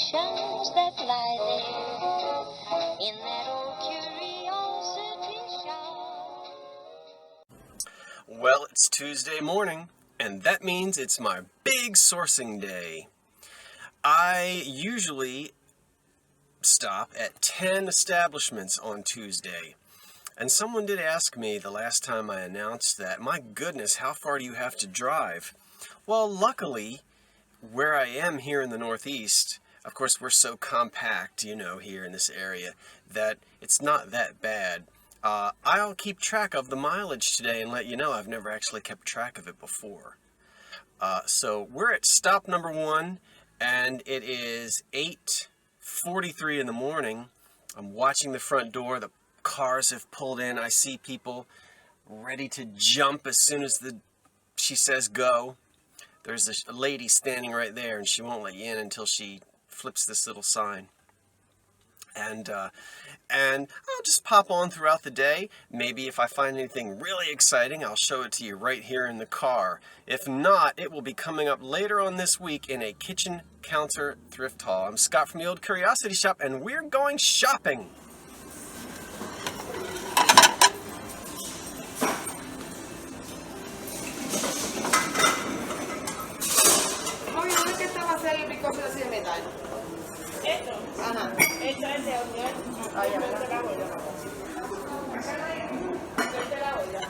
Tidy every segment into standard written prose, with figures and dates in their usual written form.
reflections that lie there in that old curiosity shop. Well, it's Tuesday morning, and that means it's my big sourcing day. I usually stop at 10 establishments on Tuesday. And someone did ask me the last time I announced that, my goodness, how far do you have to drive? Well, luckily, where I am here in the Northeast, of course, we're so compact, here in this area, that it's not that bad. I'll keep track of the mileage today and let you know I've never actually kept track of it before. So we're at stop number 1, and it is 8:43 in the morning. I'm watching the front door. The cars have pulled in. I see people ready to jump as soon as she says go. There's a lady standing right there, and she won't let you in until she flips this little sign. And I'll just pop on throughout the day. Maybe if I find anything really exciting, I'll show it to you right here in the car. If not, it will be coming up later on this week in a kitchen counter thrift haul. I'm Scott from the Old Curiosity Shop, and we're going shopping. Esto. Ajá. Esto es de hornear. Ahí está la olla. Esta es la olla.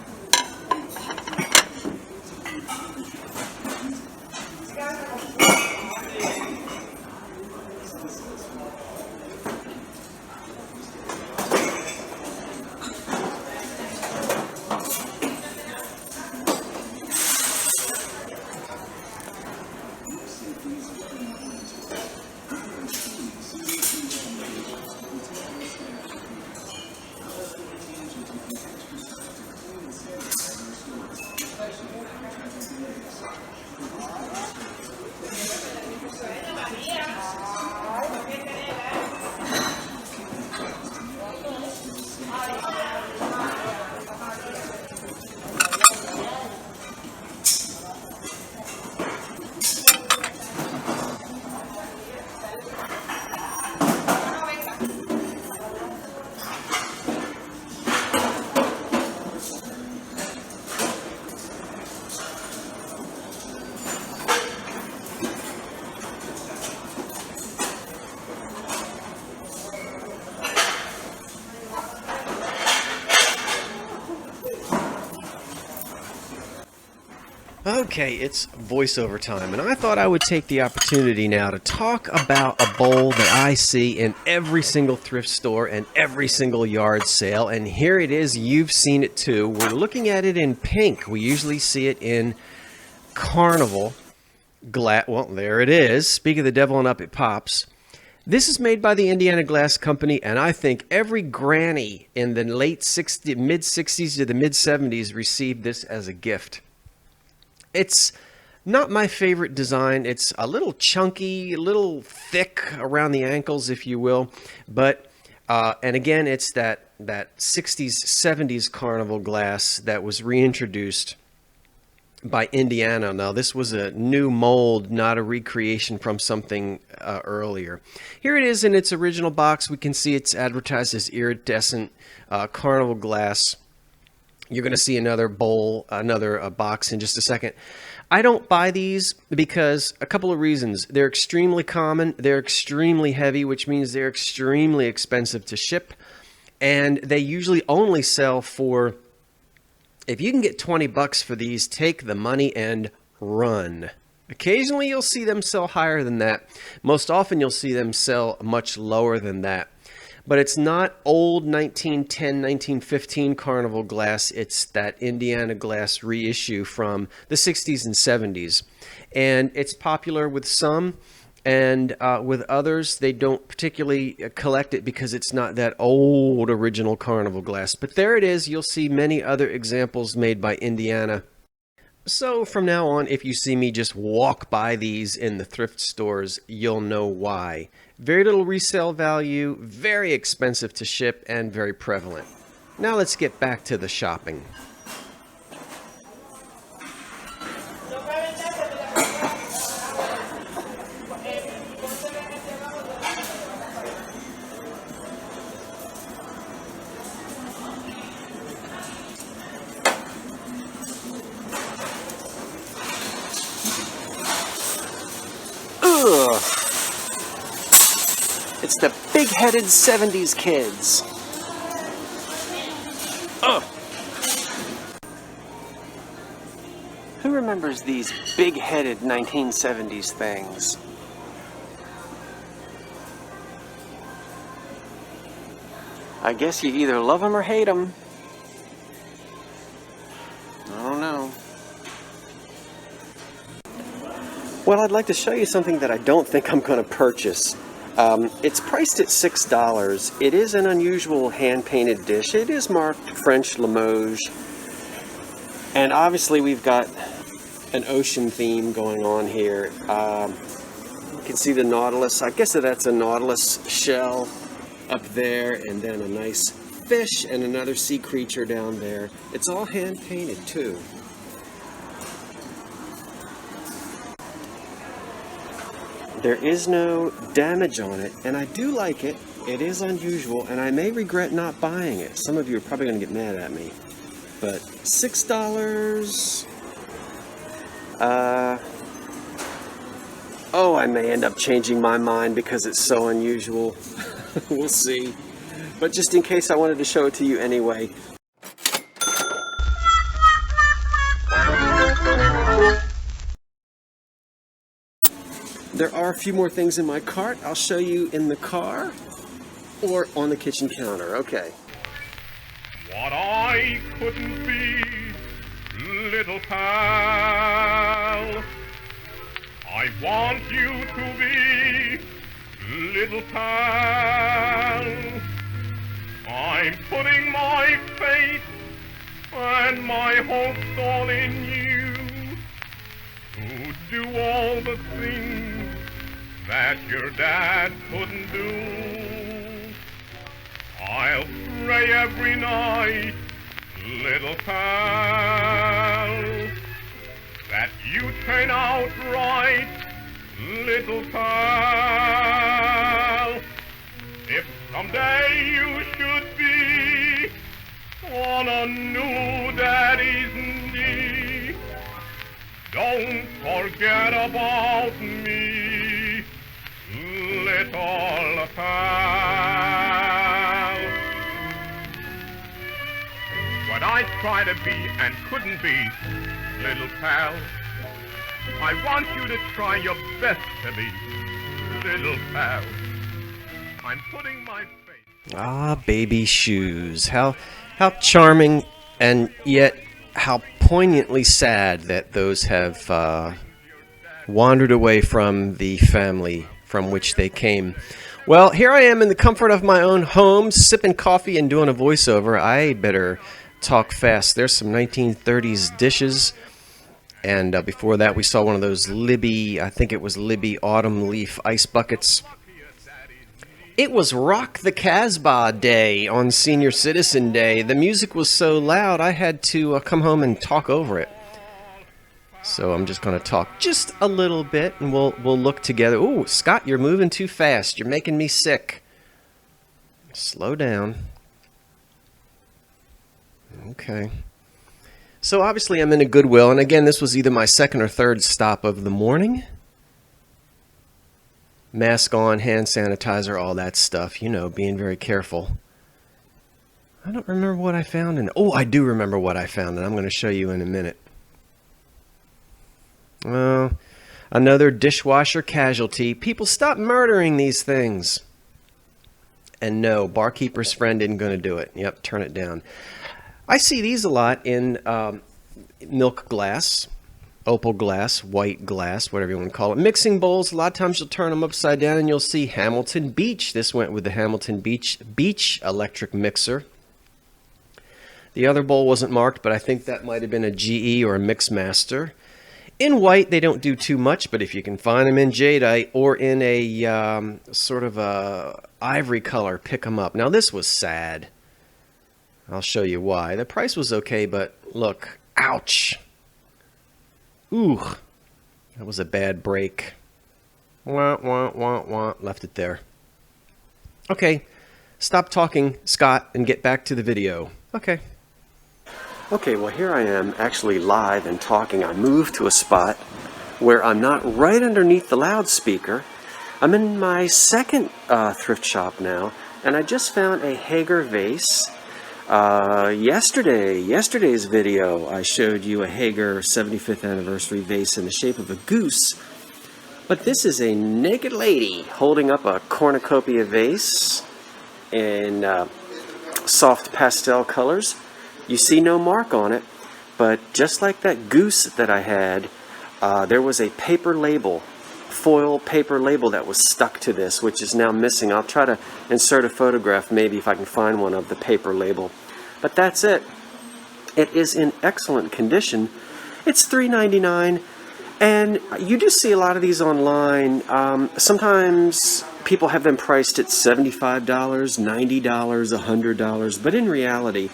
Okay, it's voiceover time, and I thought I would take the opportunity now to talk about a bowl that I see in every single thrift store and every single yard sale, and here it is. You've seen it too. We're looking at it in pink. We usually see it in carnival glass. Well, there it is. Speak of the devil and up it pops. This is made by the Indiana Glass Company, and I think every granny in the mid-60s to the mid-70s received this as a gift. It's not my favorite design. It's a little chunky, a little thick around the ankles, if you will. But, and again, it's that 60s, 70s carnival glass that was reintroduced by Indiana. Now, this was a new mold, not a recreation from something earlier. Here it is in its original box. We can see it's advertised as iridescent carnival glass. You're going to see another bowl, another box in just a second. I don't buy these because a couple of reasons. They're extremely common. They're extremely heavy, which means they're extremely expensive to ship. And they usually only sell for, if you can get 20 bucks for these, take the money and run. Occasionally you'll see them sell higher than that. Most often you'll see them sell much lower than that. But it's not old 1910, 1915 carnival glass. It's that Indiana glass reissue from the 60s and 70s. And it's popular with some, and with others, they don't particularly collect it because it's not that old original carnival glass. But there it is. You'll see many other examples made by Indiana. So from now on, if you see me just walk by these in the thrift stores, you'll know why. Very little resale value, very expensive to ship, and very prevalent. Now let's get back to the shopping. It's the big-headed 70s kids. Oh. Who remembers these big-headed 1970s things? I guess you either love them or hate them. I don't know. Well, I'd like to show you something that I don't think I'm going to purchase. It's priced at $6. It is an unusual hand-painted dish. It is marked French Limoges. And obviously we've got an ocean theme going on here. You can see the Nautilus. I guess that's a Nautilus shell up there, and then a nice fish and another sea creature down there. It's all hand-painted too. There is no damage on it, and I do like it. It is unusual, and I may regret not buying it. Some of you are probably going to get mad at me. But $6... oh, I may end up changing my mind because it's so unusual. We'll see. But just in case, I wanted to show it to you anyway. There are a few more things in my cart. I'll show you in the car or on the kitchen counter. Okay. What I couldn't be, little pal, I want you to be, little pal. I'm putting my faith and my hopes all in you to do all the things that your dad couldn't do. I'll pray every night, little pal, that you turn out right, little pal. If someday you should be on a new daddy's knee, don't forget about me, little pal. What I try to be and couldn't be, little pal, I want you to try your best to be, little pal. I'm putting my faith. Ah, baby shoes. How charming, and yet how poignantly sad that those have wandered away from the family from which they came. Well, here I am in the comfort of my own home, sipping coffee and doing a voiceover. I better talk fast. There's some 1930s dishes. And before that, we saw one of those Libby, I think it was Libby Autumn Leaf ice buckets. It was Rock the Casbah Day on Senior Citizen Day. The music was so loud, I had to come home and talk over it. So I'm just going to talk just a little bit, and we'll look together. Ooh, Scott, you're moving too fast. You're making me sick. Slow down. Okay. So obviously I'm in a Goodwill, and again, this was either my second or third stop of the morning. Mask on, hand sanitizer, all that stuff, you know, being very careful. I don't remember what I found, and oh, I do remember what I found, and I'm going to show you in a minute. Well, another dishwasher casualty. People, stop murdering these things. And no, barkeeper's friend isn't going to do it. Yep, turn it down. I see these a lot in milk glass, opal glass, white glass, whatever you want to call it. Mixing bowls, a lot of times you'll turn them upside down and you'll see Hamilton Beach. This went with the Hamilton Beach electric mixer. The other bowl wasn't marked, but I think that might have been a GE or a Mixmaster. In white, they don't do too much, but if you can find them in jadeite or in a sort of a ivory color, pick them up. Now, this was sad. I'll show you why. The price was okay, but look, ouch. Ooh, that was a bad break. Wah, wah, wah, wah. Left it there. Okay, stop talking, Scott, and get back to the video. Okay. Okay, well, here I am actually live and talking. I moved to a spot where I'm not right underneath the loudspeaker, I'm in my second thrift shop now, and I just found a Hager vase. Yesterday's video, I showed you a Hager 75th anniversary vase in the shape of a goose. But this is a naked lady holding up a cornucopia vase in soft pastel colors. You see no mark on it, but just like that goose that I had, there was a paper label, foil paper label that was stuck to this, which is now missing. I'll try to insert a photograph maybe if I can find one of the paper label. But that's it. It is in excellent condition. It's $3.99, and you do see a lot of these online. Sometimes people have them priced at $75, $90, $100, but in reality,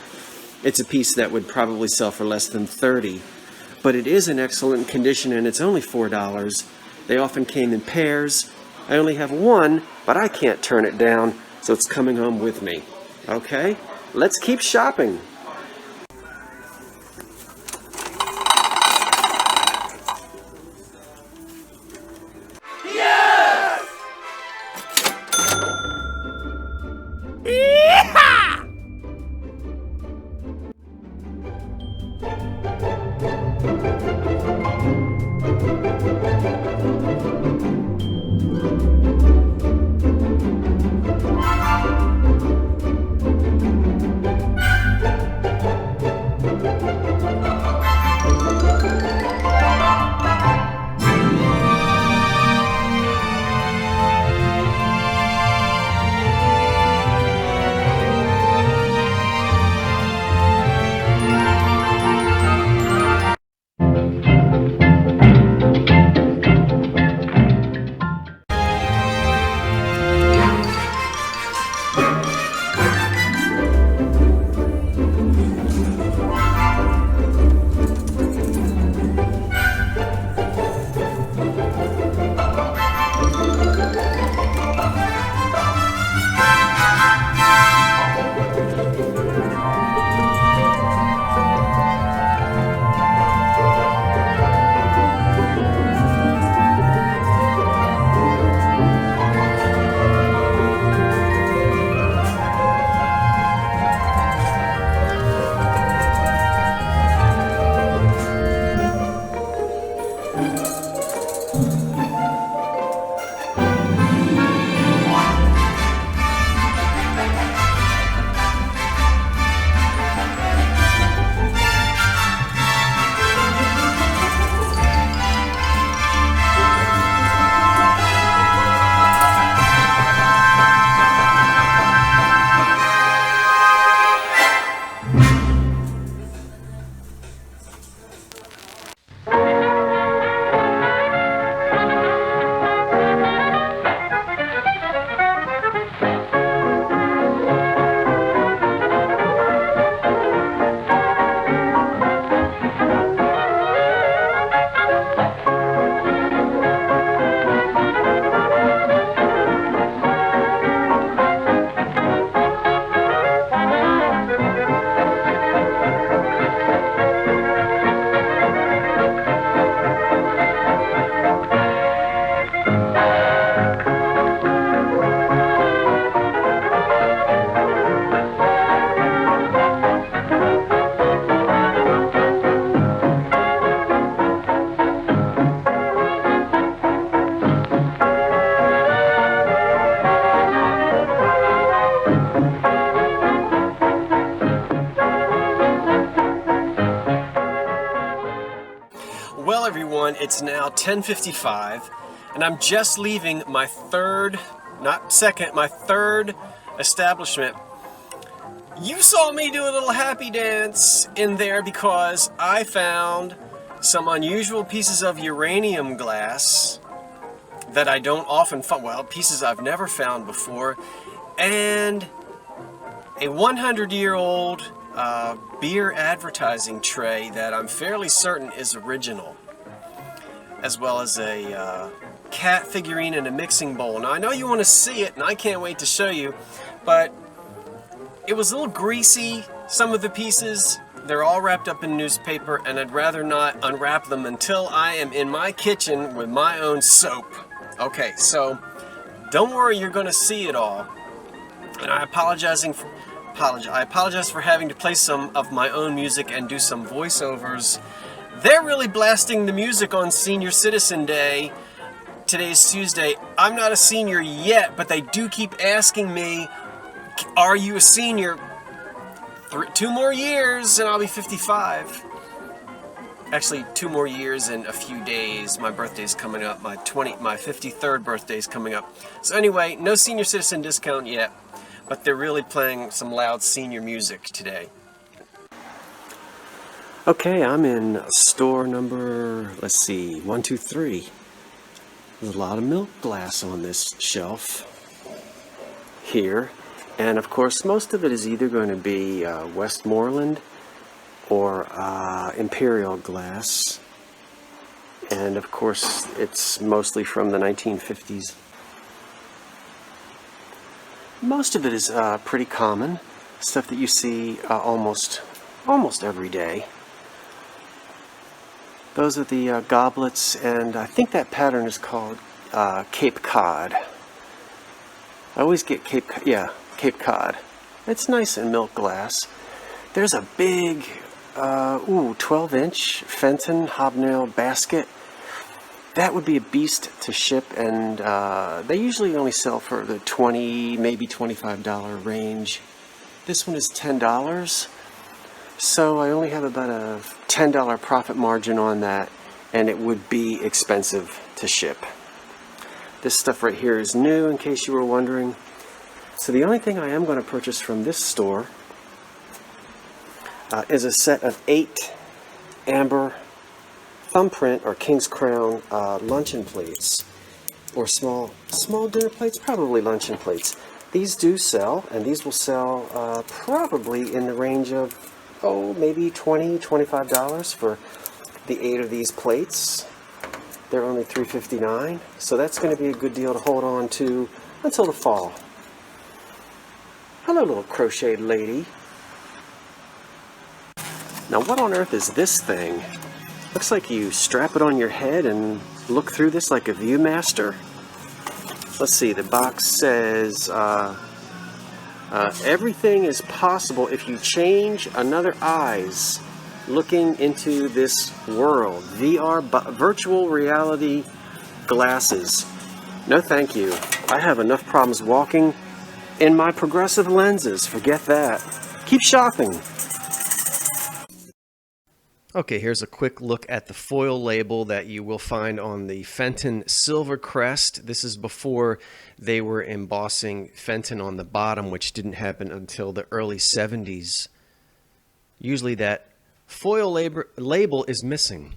it's a piece that would probably sell for less than $30. But it is in excellent condition, and it's only $4. They often came in pairs. I only have one, but I can't turn it down, so it's coming home with me. Okay? Let's keep shopping. Well, everyone, it's now 10:55, and I'm just leaving my third establishment. You saw me do a little happy dance in there because I found some unusual pieces of uranium glass that I don't often find, well, pieces I've never found before, and a 100-year-old beer advertising tray that I'm fairly certain is original, as well as a cat figurine and a mixing bowl. Now I know you want to see it, and I can't wait to show you, but it was a little greasy, some of the pieces. They're all wrapped up in newspaper, and I'd rather not unwrap them until I am in my kitchen with my own soap. Okay, so Don't worry, you're going to see it all. And I apologize for having to play some of my own music and do some voiceovers. They're really blasting the music on Senior Citizen Day. Today's Tuesday. I'm not a senior yet, but they do keep asking me, are you a senior? 2 more years and I'll be 55. Actually, 2 more years and a few days. My birthday's coming up. My 53rd birthday's coming up. So anyway, no senior citizen discount yet, but they're really playing some loud senior music today. Okay, I'm in store number, let's see, 1, 2, 3. There's a lot of milk glass on this shelf here. And of course, most of it is either going to be Westmoreland or Imperial glass. And of course, it's mostly from the 1950s. Most of it is pretty common, stuff that you see almost every day. Those are the goblets, and I think that pattern is called Cape Cod. I always get Cape Cod. It's nice in milk glass. There's a big 12-inch Fenton hobnail basket. That would be a beast to ship, and they usually only sell for the $20, maybe $25 range. This one is $10, so I only have about a $10 profit margin on that, and it would be expensive to ship. This stuff right here is new, in case you were wondering. So the only thing I am going to purchase from this store is a set of 8 amber thumbprint or King's Crown luncheon plates, or small dinner plates, probably luncheon plates. These do sell, and these will sell probably in the range of maybe $20, $25 for the 8 of these plates. They're only $3.59, so that's going to be a good deal to hold on to until the fall. Hello, little crocheted lady. Now, what on earth is this thing? Looks like you strap it on your head and look through this like a Viewmaster. Let's see, the box says everything is possible if you change another eyes looking into this world. VR, virtual reality glasses. No thank you. I have enough problems walking in my progressive lenses. Forget that. Keep shopping. Okay, here's a quick look at the foil label that you will find on the Fenton Silver Crest. This is before they were embossing Fenton on the bottom, which didn't happen until the early 70s. Usually that foil label is missing.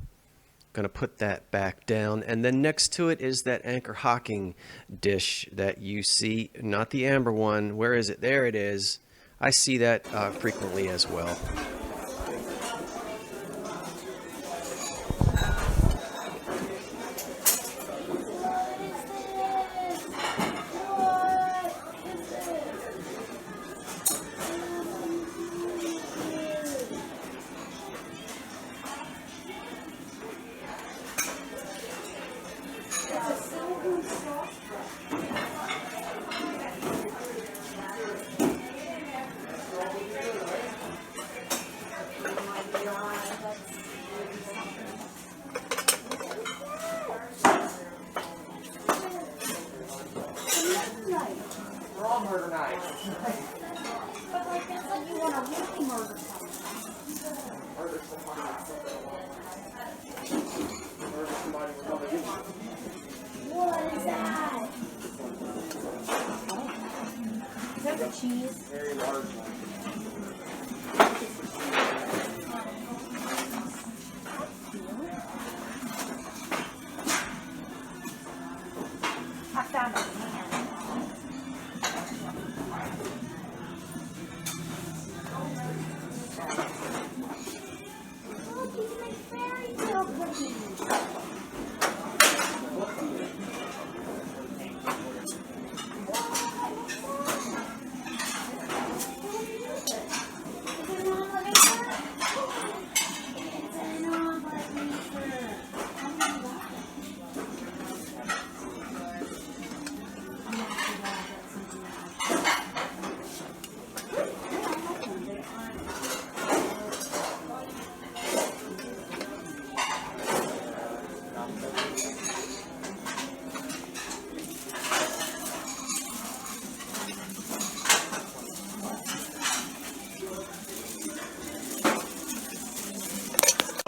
Going to put that back down, and then next to it is that Anchor Hocking dish that you see, not the amber one. Where is it? There it is. I see that frequently as well. Murder night. But like that's like you want to really murder someone. Murder somebody. Murder somebody with other people. What is that? Is that the cheese? Very large one. I found a can.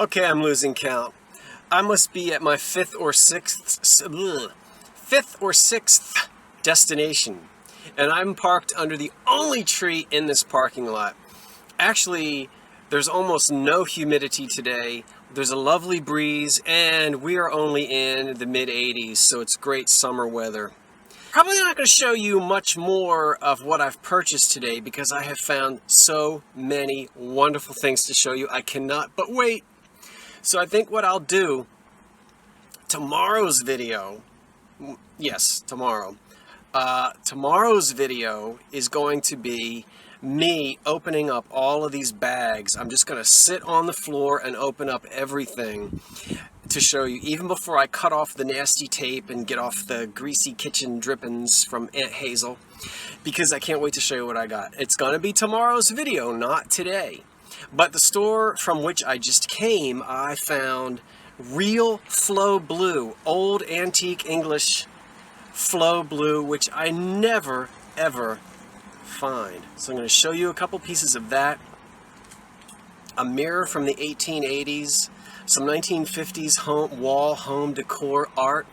Okay, I'm losing count. I must be at my fifth or sixth destination, and I'm parked under the only tree in this parking lot. Actually, there's almost no humidity today. There's a lovely breeze, and we are only in the mid-80s, so it's great summer weather. Probably not going to show you much more of what I've purchased today because I have found so many wonderful things to show you. I cannot but wait. So I think what I'll do, tomorrow's video, yes, tomorrow. Tomorrow's video is going to be me opening up all of these bags. I'm just going to sit on the floor and open up everything to show you, even before I cut off the nasty tape and get off the greasy kitchen drippings from Aunt Hazel, because I can't wait to show you what I got. It's going to be tomorrow's video, not today. But the store from which I just came, I found real Flow Blue, old antique English Flow Blue, which I never ever find. So I'm going to show you a couple pieces of that. A mirror from the 1880s, some 1950s wall home decor art.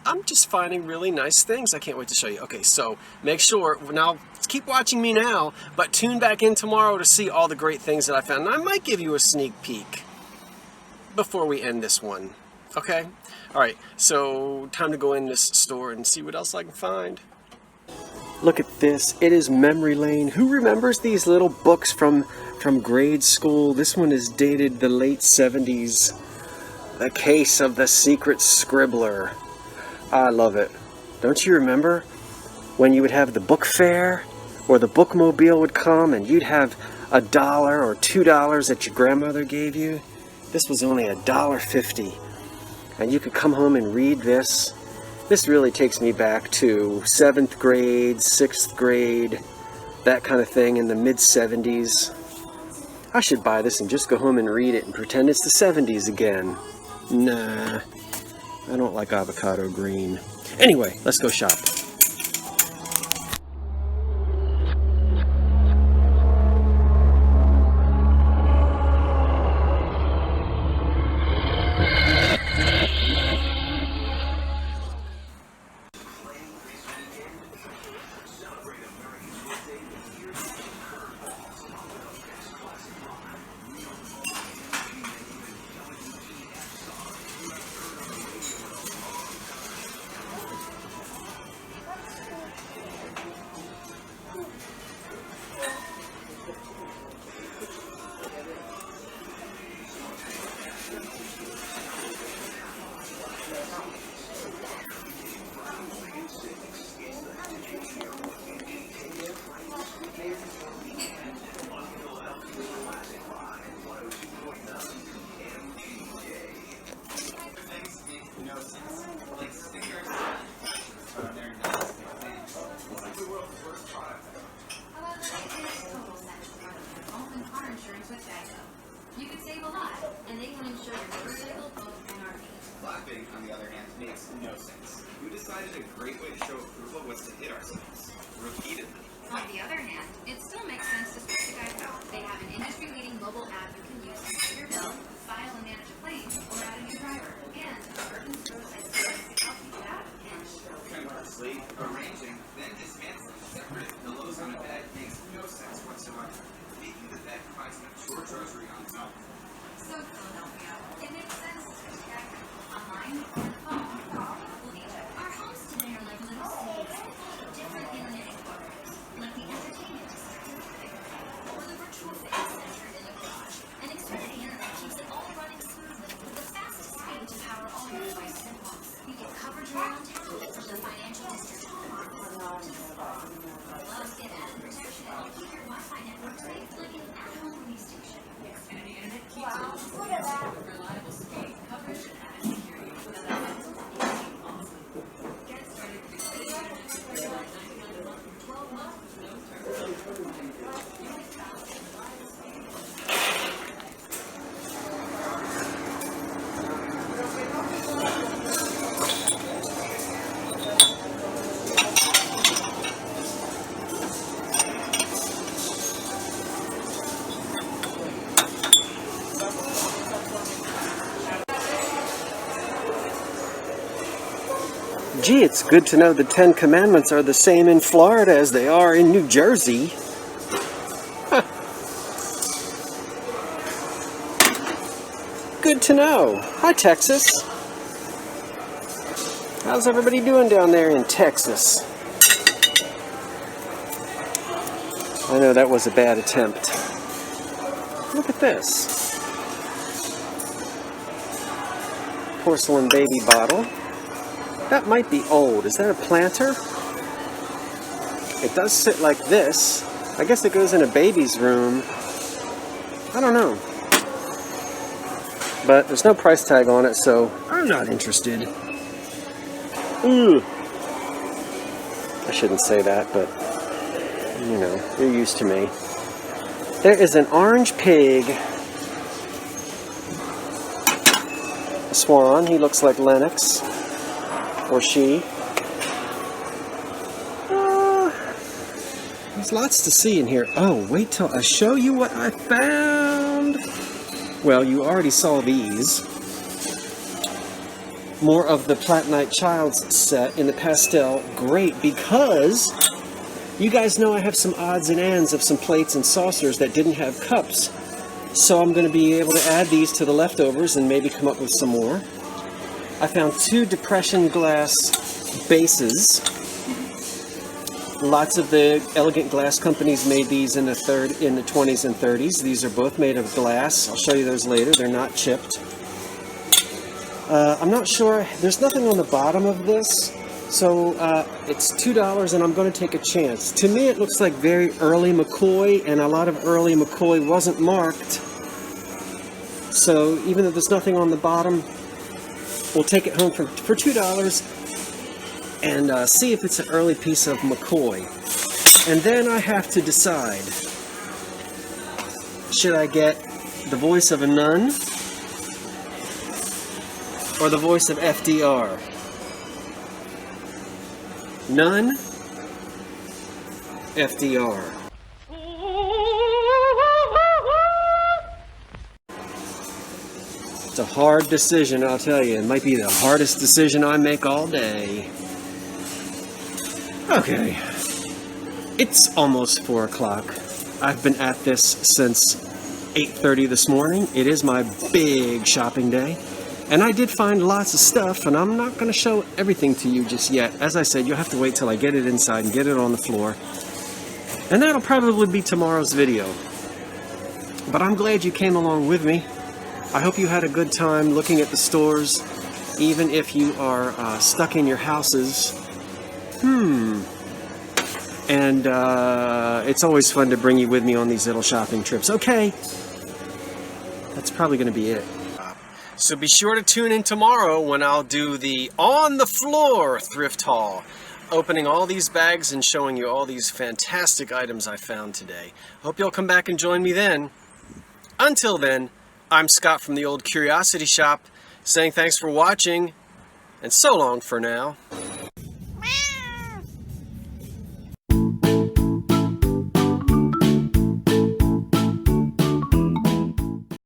I'm just finding really nice things. I can't wait to show you. Okay, so make sure, now keep watching me now, but tune back in tomorrow to see all the great things that I found. And I might give you a sneak peek before we end this one. Okay? Alright, so time to go in this store and see what else I can find. Look at this. It is memory lane. Who remembers these little books from grade school? This one is dated the late 70s. The Case of the Secret Scribbler. I love it. Don't you remember when you would have the book fair or the bookmobile would come and you'd have $1 or $2 that your grandmother gave you? This was only $1.50. And you could come home and read this. This really takes me back to 7th grade, 6th grade, that kind of thing in the mid-70s. I should buy this and just go home and read it and pretend it's the 70s again. Nah, I don't like avocado green. Anyway, let's go shop. You could save a lot, and they can insure your motorcycle, boat, and RV. Laughing, on the other hand, makes no sense. We decided a great way to show approval was to hit ourselves repeatedly. On the other hand, it still makes sense to switch to Geico. They have an industry-leading mobile app you can use to pay your bill, file and manage a claim, or add a new driver. And Urban's roadside service to help you get out of a pinch. Conversely, arranging, then dismantling separate pillows on a bed makes no sense whatsoever. Making the bed provides an short rosary on its own. So, Philadelphia, it makes sense to switch to Geico. Online or on the phone, we'll need it. Our homes today are like little cities, different internet inquiries, like the entertainment district or the virtual fitness center in the garage. And Xfinity Internet keeps it all running smoothly with the fastest speed to power all your devices at once. You get coverage around town from the financial district home office to the spa. Plus, get added protection and keep your Wi-Fi network safe like an at-home police station. Xfinity Internet keeps it all reliable speed, coverage, and added security. Gee, it's good to know the 10 Commandments are the same in Florida as they are in New Jersey. Huh. Good to know. Hi, Texas. How's everybody doing down there in Texas? I know that was a bad attempt. Look at this. Porcelain baby bottle. That might be old. Is that a planter? It does sit like this. I guess it goes in a baby's room. I don't know. But there's no price tag on it, so I'm not interested. Ooh. I shouldn't say that, but you know, you're used to me. There is an orange pig. A swan. He looks like Lennox. Or she. There's lots to see in here. Oh, wait till I show you what I found. Well, you already saw these. More of the Platonite Child's set in the pastel. Great, because you guys know I have some odds and ends of some plates and saucers that didn't have cups. So I'm going to be able to add these to the leftovers and maybe come up with some more. I found 2 depression glass bases. Lots of the elegant glass companies made these in the 20s and 30s. These are both made of glass. I'll show you those later. They're not chipped. I'm not sure. There's nothing on the bottom of this. So it's $2 and I'm going to take a chance. To me it looks like very early McCoy, and a lot of early McCoy wasn't marked. So even though there's nothing on the bottom, we'll take it home for $2 and see if it's an early piece of McCoy. And then I have to decide, should I get the voice of a nun or the voice of FDR? Nun, FDR. It's a hard decision, I'll tell you. It might be the hardest decision I make all day. Okay. It's almost 4 o'clock. I've been at this since 8:30 this morning. It is my big shopping day. And I did find lots of stuff, and I'm not going to show everything to you just yet. As I said, you'll have to wait till I get it inside and get it on the floor. And that'll probably be tomorrow's video. But I'm glad you came along with me. I hope you had a good time looking at the stores, even if you are stuck in your houses. And it's always fun to bring you with me on these little shopping trips. Okay, that's probably going to be it. So be sure to tune in tomorrow when I'll do the on the floor thrift haul, opening all these bags and showing you all these fantastic items I found today. Hope you'll come back and join me then. Until then, I'm Scott from the Old Curiosity Shop, saying thanks for watching, and so long for now.